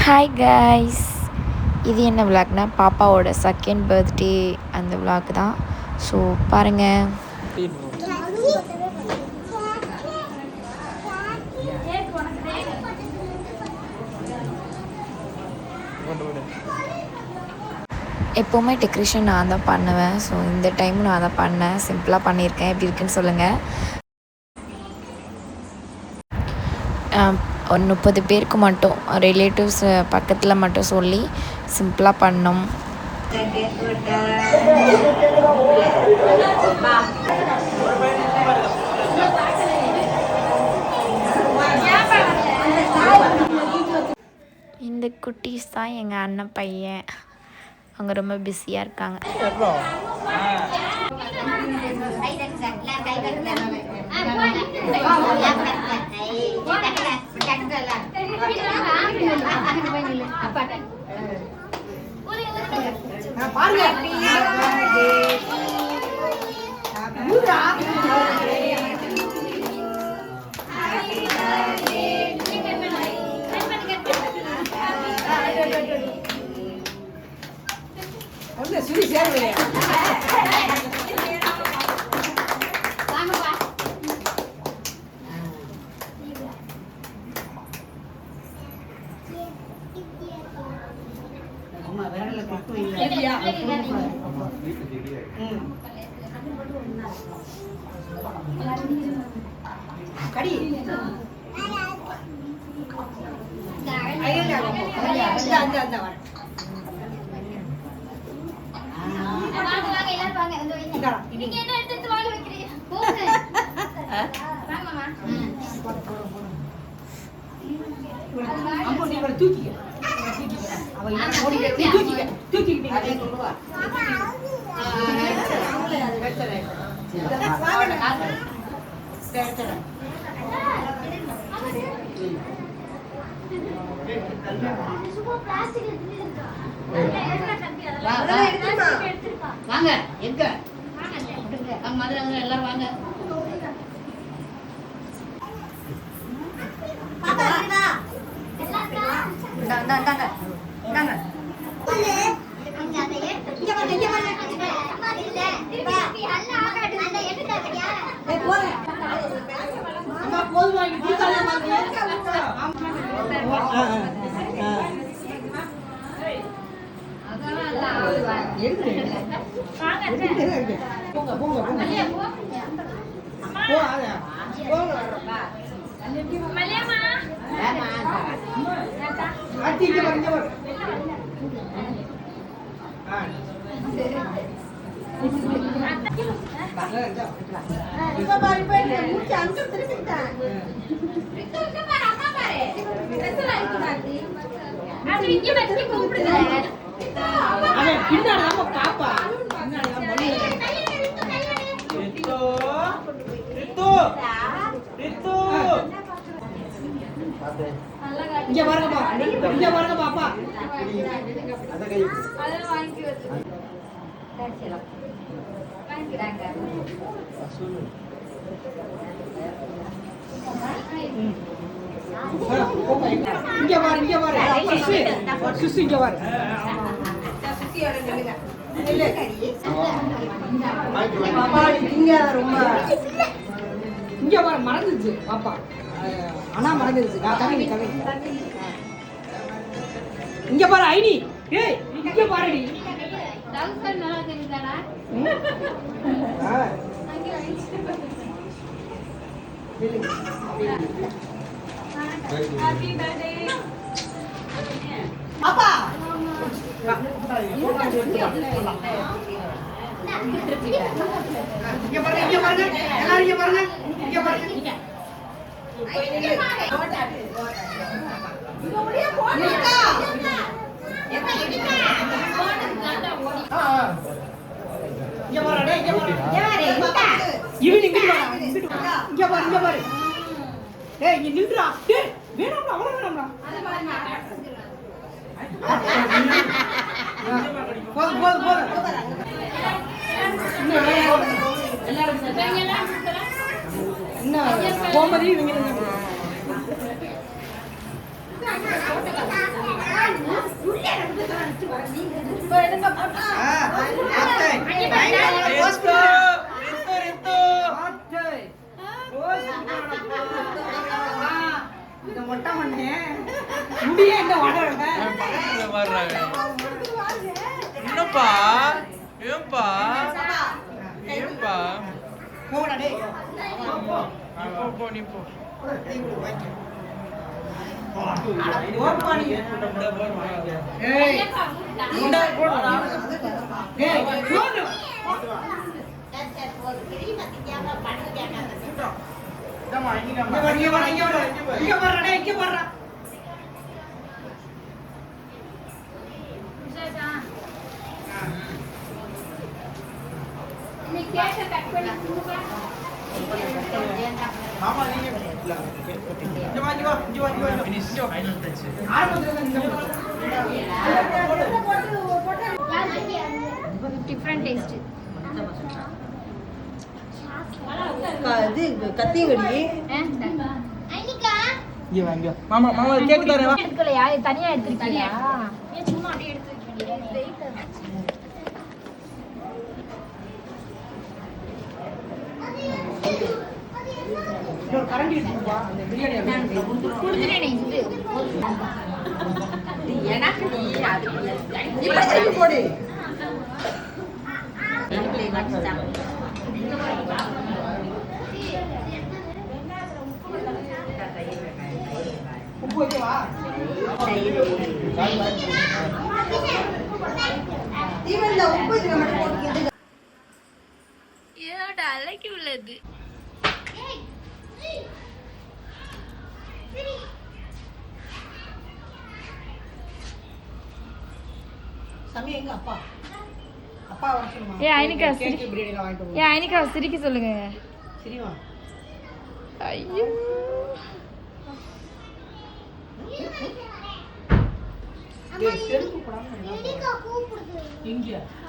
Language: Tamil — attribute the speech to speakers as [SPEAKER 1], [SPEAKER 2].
[SPEAKER 1] ஹாய் கைஸ், இது என்ன விளாக்னா பாப்பாவோட செகண்ட் பர்த்டே அந்த விளாக் தான். ஸோ பாருங்கள். எப்போவுமே டெக்கரேஷன் நான் தான் பண்ணுவேன். ஸோ இந்த டைமும் நான் தான் பண்ணேன். சிம்பிளாக பண்ணியிருக்கேன். எப்படி இருக்குன்னு சொல்லுங்கள். ஒரு 30 பேருக்கு மட்டும் ரிலேட்டிவ்ஸ் பக்கத்தில் மட்டும் சொல்லி சிம்பிளாக பண்ணோம். இந்த குட்டீஸ் தான் எங்கள் அண்ணன் பையன். அவங்க ரொம்ப பிஸியாக இருக்காங்க. வாங்க எங்க எல்லாரும் வாங்க. இங்க பாருங்கப்பா, இங்க பாருங்க பாப்பா. இங்க பாரு, இங்க பாரு. சுசி இங்க பாரு. இங்க பாரு, மறந்துச்சு பாப்பா. ஆனா மறந்துச்சு. இங்க பாரு ஐடி. ஏய் இங்க பாருடி. நல்லா தெரியுதாடா? ஹாப்பி பர்த்டே பாப்பா. இங்க பாருங்க, இங்க பாருங்க. எல்லாரும் இங்க பாருங்க. இங்க பாருங்க. கோமதி
[SPEAKER 2] மொட்டை மண்ணே முடிய என்ன வளர்றாங்க
[SPEAKER 3] என்னப்பா ஏன்பா ஏன்பா
[SPEAKER 2] போடா டேய்
[SPEAKER 3] போ நீ போ
[SPEAKER 2] ஏய் முண்டா போடு ஏய் போடு இங்க வர்றா
[SPEAKER 3] மாமா நீங்க இங்க வா finish final touch
[SPEAKER 1] different taste
[SPEAKER 2] இது கத்தியங்கடி
[SPEAKER 3] இங்க வாங்க மாமா மாமா கேக் தரேன் வா
[SPEAKER 1] எடுக்கலையா தனியா எடுத்துக்கிட்டியா ஏன் சும்மா அப்படியே எடுத்து வைக்கீங்க
[SPEAKER 2] ஒரு கரண்டி எடுத்துப்பா அந்த பிரியாணி
[SPEAKER 1] குடுத்துட்டேனே இது எனக்கு நீ அது
[SPEAKER 2] இப்ப போடு உப்பு வைக்கவா இவன்ல உப்பு இதுல மட்டும் போட்டு
[SPEAKER 1] ஏடா அலைக்கு உள்ளது
[SPEAKER 2] சமி எங்க அப்பா அப்பா வர சொல்லுமா
[SPEAKER 1] ஏ ஐனிகா
[SPEAKER 2] கேக் பிரியாணில வாங்கிட்டு
[SPEAKER 1] ஏ ஐனிகா சிரிக்க சொல்லுங்க
[SPEAKER 2] சரிவா
[SPEAKER 1] ஐயோ
[SPEAKER 2] செருப்பு போடாம எங்க